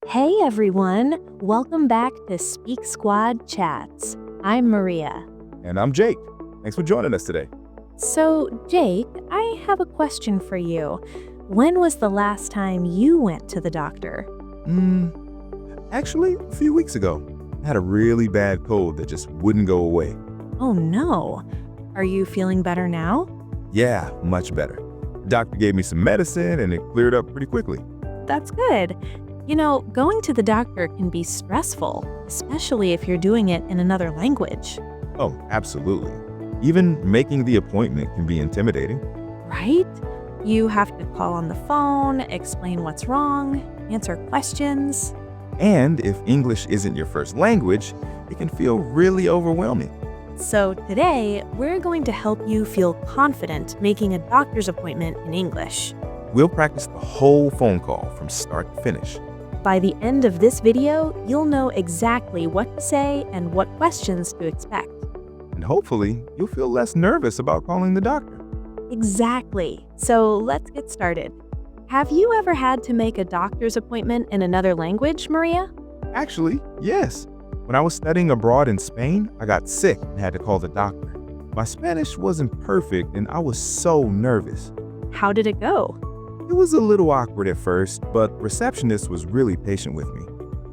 Hey everyone, welcome back to Speak Squad Chats. I'm Maria. And I'm Jake. Thanks for joining us today. So, Jake, I have a question for you. When was the last time you went to the doctor? Actually, a few weeks ago, I had a really bad cold that just wouldn't go away. Oh no. Are you feeling better now? Yeah, much better. The doctor gave me some medicine and it cleared up pretty quickly. That's good. You know, going to the doctor can be stressful, especially if you're doing it in another language. Oh, absolutely. Even making the appointment can be intimidating. Right? You have to call on the phone, explain what's wrong, answer questions. And if English isn't your first language, it can feel really overwhelming. So today, we're going to help you feel confident making a doctor's appointment in English. We'll practice the whole phone call from start to finish. By the end of this video, you'll know exactly what to say and what questions to expect. And hopefully, you'll feel less nervous about calling the doctor. Exactly. So let's get started. Have you ever had to make a doctor's appointment in another language, Maria? Actually, yes. When I was studying abroad in Spain, I got sick and had to call the doctor. My Spanish wasn't perfect and I was so nervous. How did it go? It was a little awkward at first, but the receptionist was really patient with me.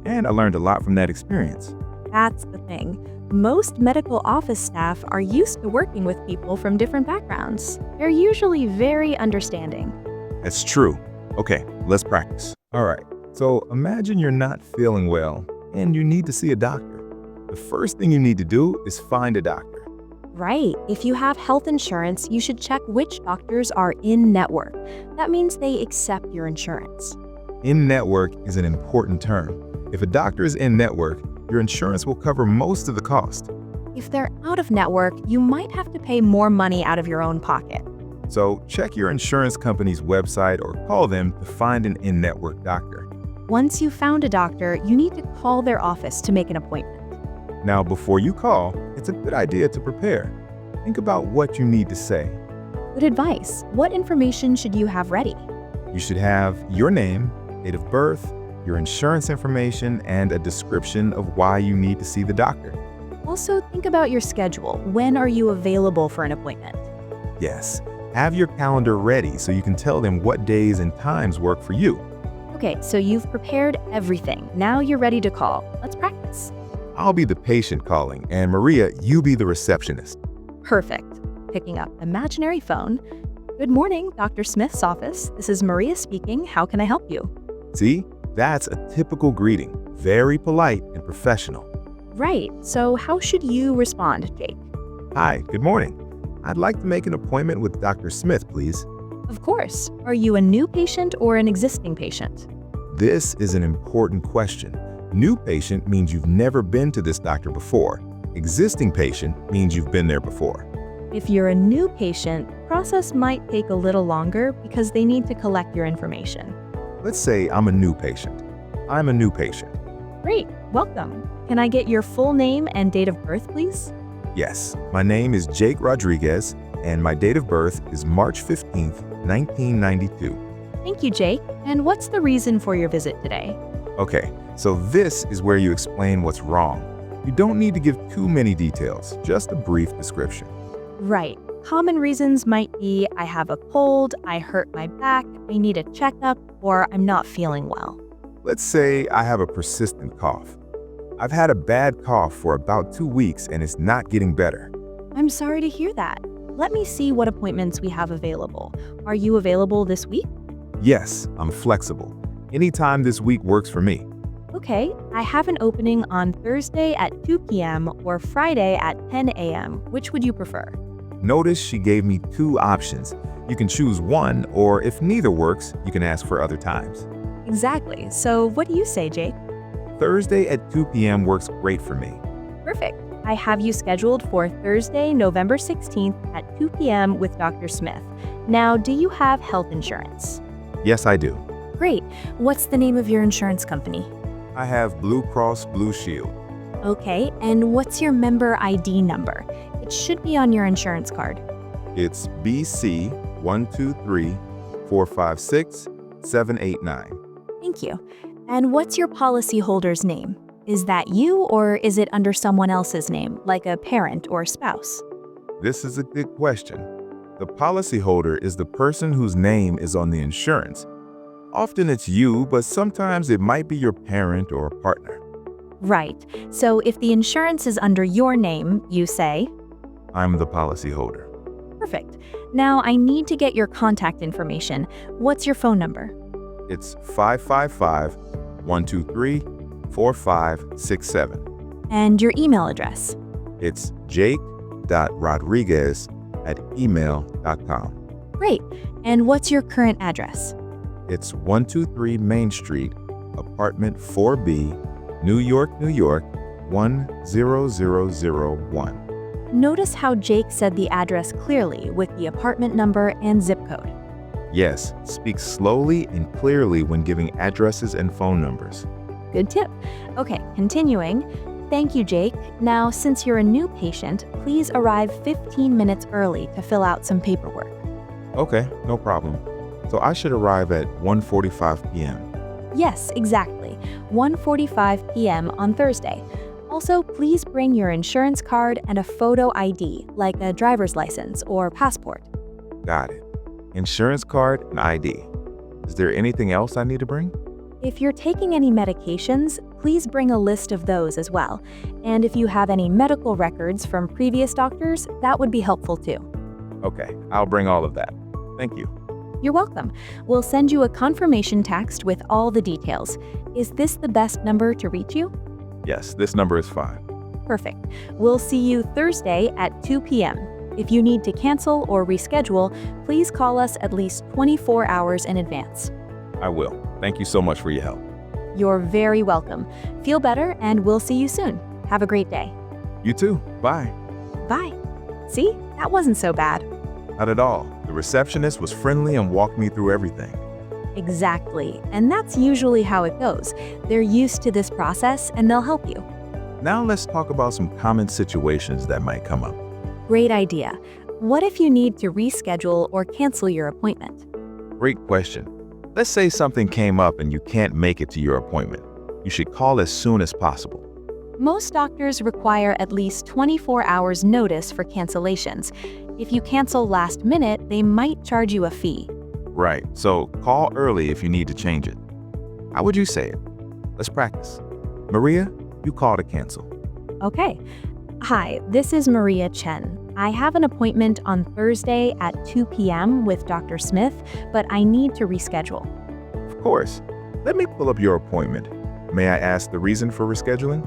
And I learned a lot from that experience. That's the thing. Most medical office staff are used to working with people from different backgrounds. They're usually very understanding. That's true. Okay, let's practice. All right, so imagine you're not feeling well and you need to see a doctor. The first thing you need to do is find a doctor. Right. If you have health insurance, you should check which doctors are in-network. That means they accept your insurance. In-network is an important term. If a doctor is in-network, your insurance will cover most of the cost. If they're out of network, you might have to pay more money out of your own pocket. So check your insurance company's website or call them to find an in-network doctor. Once you've found a doctor, you need to call their office to make an appointment. Now, before you call, it's a good idea to prepare. Think about what you need to say. Good advice. What information should you have ready? You should have your name, date of birth, your insurance information, and a description of why you need to see the doctor. Also, think about your schedule. When are you available for an appointment? Yes, have your calendar ready so you can tell them what days and times work for you. Okay, so you've prepared everything. Now you're ready to call. Let's practice. I'll be the patient calling, and Maria, you be the receptionist. Perfect. Picking up imaginary phone. Good morning, Dr. Smith's office. This is Maria speaking. How can I help you? See, that's a typical greeting. Very polite and professional. Right. So how should you respond, Jake? Hi, good morning. I'd like to make an appointment with Dr. Smith, please. Of course. Are you a new patient or an existing patient? This is an important question. New patient means you've never been to this doctor before. Existing patient means you've been there before. If you're a new patient, the process might take a little longer because they need to collect your information. Let's say I'm a new patient. I'm a new patient. Great. Welcome. Can I get your full name and date of birth, please? Yes, my name is Jake Rodriguez, and my date of birth is March 15th, 1992. Thank you, Jake. And what's the reason for your visit today? Okay, so this is where you explain what's wrong. You don't need to give too many details, just a brief description. Right. Common reasons might be I have a cold, I hurt my back, I need a checkup, or I'm not feeling well. Let's say I have a persistent cough. I've had a bad cough for about 2 weeks and it's not getting better. I'm sorry to hear that. Let me see what appointments we have available. Are you available this week? Yes, I'm flexible. Anytime this week works for me. Okay, I have an opening on Thursday at 2 p.m. or Friday at 10 a.m. Which would you prefer? Notice she gave me 2 options. You can choose one, or if neither works, you can ask for other times. Exactly. So what do you say, Jake? Thursday at 2 p.m. works great for me. Perfect. I have you scheduled for Thursday, November 16th at 2 p.m. with Dr. Smith. Now, do you have health insurance? Yes, I do. Great. What's the name of your insurance company? I have Blue Cross Blue Shield. Okay, and what's your member ID number? It should be on your insurance card. It's BC 123 456 789. Thank you. And what's your policyholder's name? Is that you or is it under someone else's name, like a parent or spouse? This is a good question. The policyholder is the person whose name is on the insurance. Often it's you, but sometimes it might be your parent or partner. Right. So if the insurance is under your name, you say, I'm the policyholder. perfect. Now I need to get your contact information. What's your phone number? It's 555-123-4567. And your email address? It's jake.rodriguez@email.com. Great. And what's your current address? It's 123 Main Street, apartment 4B, New York, New York, 10001. Notice how Jake said the address clearly with the apartment number and zip code. Yes, speak slowly and clearly when giving addresses and phone numbers. Good tip. Okay, continuing. Thank you, Jake. Now, since you're a new patient, please arrive 15 minutes early to fill out some paperwork. Okay, no problem. So I should arrive at 1:45 p.m. Yes, exactly. 1:45 p.m. on Thursday. Also, please bring your insurance card and a photo ID, like a driver's license or passport. Got it. Insurance card and ID. Is there anything else I need to bring? If you're taking any medications, please bring a list of those as well. And if you have any medical records from previous doctors, that would be helpful too. Okay, I'll bring all of that. Thank you. You're welcome. We'll send you a confirmation text with all the details. Is this the best number to reach you? Yes, this number is fine. Perfect. We'll see you Thursday at 2 p.m. If you need to cancel or reschedule, please call us at least 24 hours in advance. I will. Thank you so much for your help. You're very welcome. Feel better, and we'll see you soon. Have a great day. You too. Bye. Bye. See? That wasn't so bad. Not at all. The receptionist was friendly and walked me through everything. Exactly. And that's usually how it goes. They're used to this process, and they'll help you. Now let's talk about some common situations that might come up. Great idea. What if you need to reschedule or cancel your appointment? Great question. Let's say something came up and you can't make it to your appointment. You should call as soon as possible. Most doctors require at least 24 hours notice for cancellations. If you cancel last minute, they might charge you a fee. Right, so call early if you need to change it. How would you say it? Let's practice. Maria, you call to cancel. Okay. Hi, this is Maria Chen. I have an appointment on Thursday at 2 p.m. with Dr. Smith, but I need to reschedule. Of course. Let me pull up your appointment. May I ask the reason for rescheduling?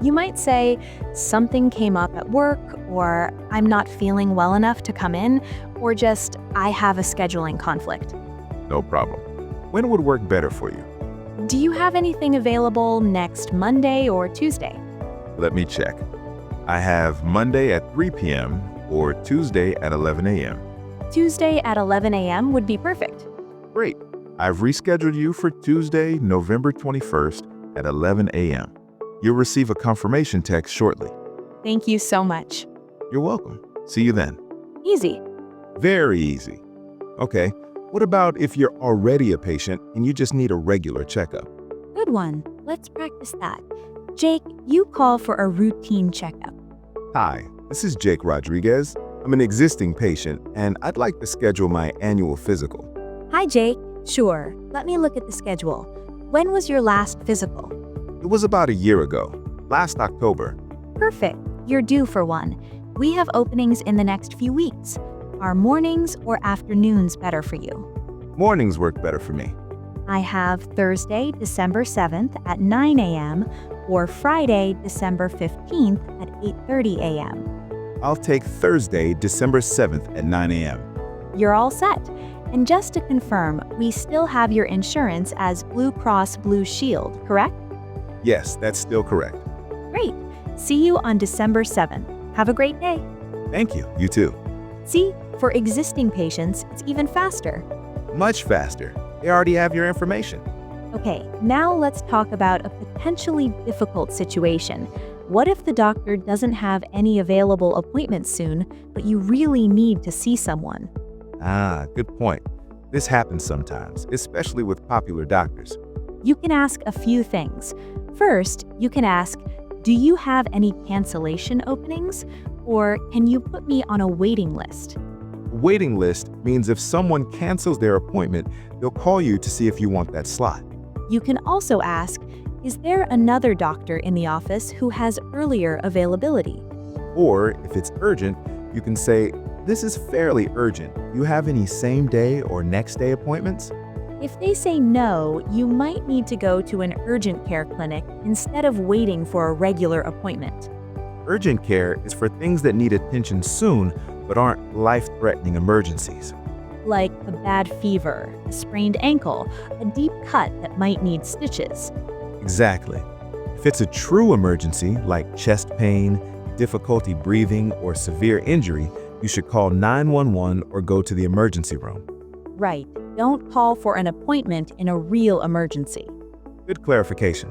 You might say, something came up at work, or I'm not feeling well enough to come in, or just, I have a scheduling conflict. No problem. When would work better for you? Do you have anything available next Monday or Tuesday? Let me check. I have Monday at 3 p.m. or Tuesday at 11 a.m. Tuesday at 11 a.m. would be perfect. Great. I've rescheduled you for Tuesday, November 21st at 11 a.m. You'll receive a confirmation text shortly. Thank you so much. You're welcome. See you then. Easy. Very easy. Okay, what about if you're already a patient and you just need a regular checkup? Good one. Let's practice that. Jake, you call for a routine checkup. Hi, this is Jake Rodriguez. I'm an existing patient and I'd like to schedule my annual physical. Hi, Jake. Sure. Let me look at the schedule. When was your last physical? It was about a year ago, last October. Perfect. You're due for one. We have openings in the next few weeks. Are mornings or afternoons better for you? Mornings work better for me. I have Thursday, December 7th at 9 a.m. or Friday, December 15th at 8:30 a.m. I'll take Thursday, December 7th at 9 a.m. You're all set. And just to confirm, we still have your insurance as Blue Cross Blue Shield, correct? Yes, that's still correct. Great. See you on December 7th. Have a great day. Thank you. You too. See, for existing patients, it's even faster. Much faster. They already have your information. Okay, now let's talk about a potentially difficult situation. What if the doctor doesn't have any available appointments soon, but you really need to see someone? Good point. This happens sometimes, especially with popular doctors. You can ask a few things. First, you can ask, do you have any cancellation openings? Or can you put me on a waiting list? A waiting list means if someone cancels their appointment, they'll call you to see if you want that slot. You can also ask, is there another doctor in the office who has earlier availability? Or if it's urgent, you can say, this is fairly urgent. Do you have any same day or next day appointments? If they say no, you might need to go to an urgent care clinic instead of waiting for a regular appointment. Urgent care is for things that need attention soon but aren't life-threatening emergencies. Like a bad fever, a sprained ankle, a deep cut that might need stitches. Exactly. If it's a true emergency, like chest pain, difficulty breathing, or severe injury, you should call 911 or go to the emergency room. Right. Don't call for an appointment in a real emergency. Good clarification.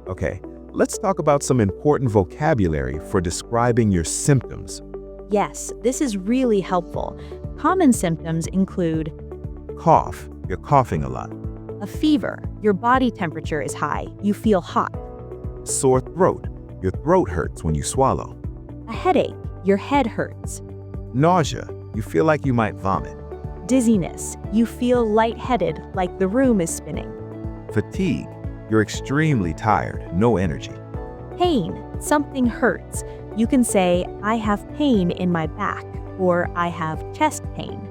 Okay, let's talk about some important vocabulary for describing your symptoms. Yes, this is really helpful. Common symptoms include Cough, you're coughing a lot. a fever, your body temperature is high, you feel hot. Sore throat, your throat hurts when you swallow. A headache, your head hurts. Nausea, you feel like you might vomit. Dizziness, you feel lightheaded, like the room is spinning. Fatigue, you're extremely tired, no energy. Pain, something hurts. You can say, I have pain in my back, or I have chest pain.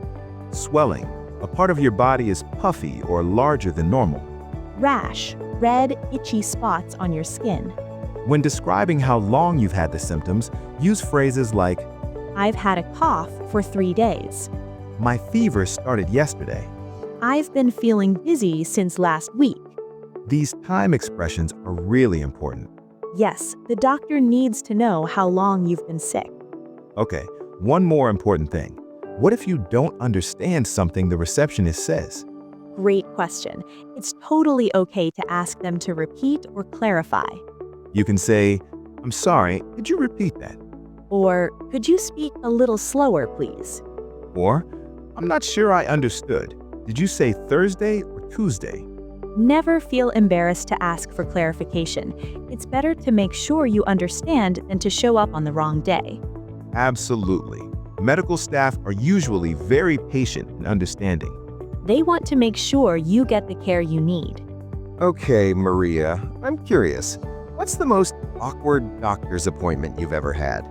Swelling, a part of your body is puffy or larger than normal. Rash, red, itchy spots on your skin. When describing how long you've had the symptoms, use phrases like, I've had a cough for 3 days. my fever started yesterday. I've been feeling dizzy since last week. These time expressions are really important. Yes, the doctor needs to know how long you've been sick. Okay, one more important thing. What if you don't understand something the receptionist says? Great question. It's totally okay to ask them to repeat or clarify. You can say, I'm sorry, could you repeat that? Or, could you speak a little slower, please? Or, I'm not sure I understood. Did you say Thursday or Tuesday? Never feel embarrassed to ask for clarification. It's better to make sure you understand than to show up on the wrong day. Absolutely. Medical staff are usually very patient and understanding. They want to make sure you get the care you need. Okay, Maria, I'm curious. What's the most awkward doctor's appointment you've ever had?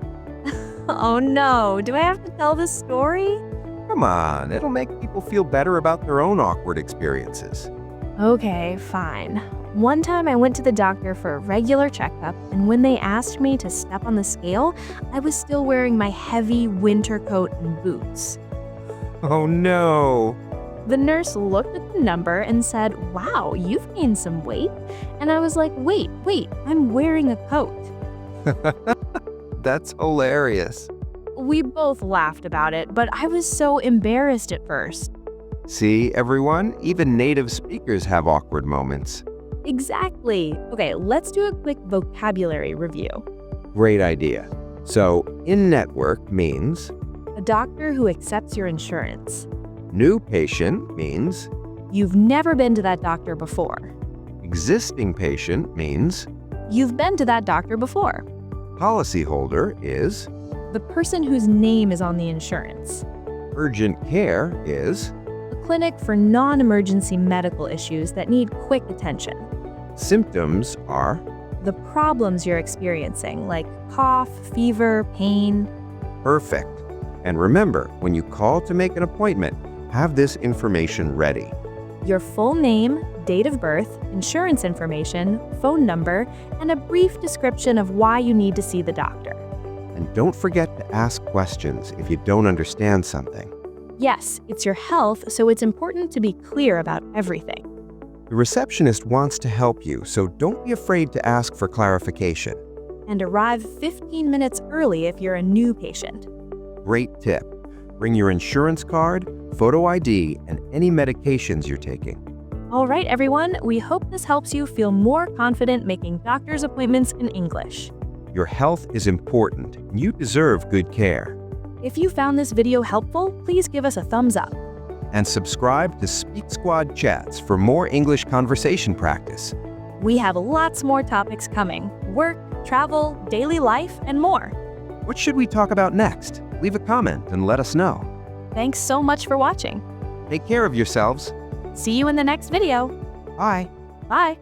Oh no, do I have to tell this story? Come on, it'll make people feel better about their own awkward experiences. Okay, fine. One time I went to the doctor for a regular checkup, and when they asked me to step on the scale, I was still wearing my heavy winter coat and boots. Oh no! The nurse looked at the number and said, "Wow, you've gained some weight." And I was like, wait, I'm wearing a coat. That's hilarious. We both laughed about it, but I was so embarrassed at first. See, everyone, even native speakers have awkward moments. Exactly. Okay, let's do a quick vocabulary review. Great idea. So, in-network means A doctor who accepts your insurance. new patient means You've never been to that doctor before. existing patient means You've been to that doctor before. policyholder is The person whose name is on the insurance. urgent care is A clinic for non-emergency medical issues that need quick attention. symptoms are The problems you're experiencing, like cough, fever, pain. perfect. And remember, when you call to make an appointment, have this information ready. Your full name, date of birth, insurance information, phone number, and a brief description of why you need to see the doctor. And don't forget to ask questions if you don't understand something. Yes, it's your health, so it's important to be clear about everything. The receptionist wants to help you, so don't be afraid to ask for clarification. And arrive 15 minutes early if you're a new patient. Great tip. Bring your insurance card, photo ID, and any medications you're taking. All right, everyone, we hope this helps you feel more confident making doctor's appointments in English. Your health is important, and you deserve good care. If you found this video helpful, please give us a thumbs up. and subscribe to Speak Squad Chats for more English conversation practice. We have lots more topics coming: work, travel, daily life, and more. What should we talk about next? Leave a comment and let us know. Thanks so much for watching. Take care of yourselves. See you in the next video. Bye. Bye.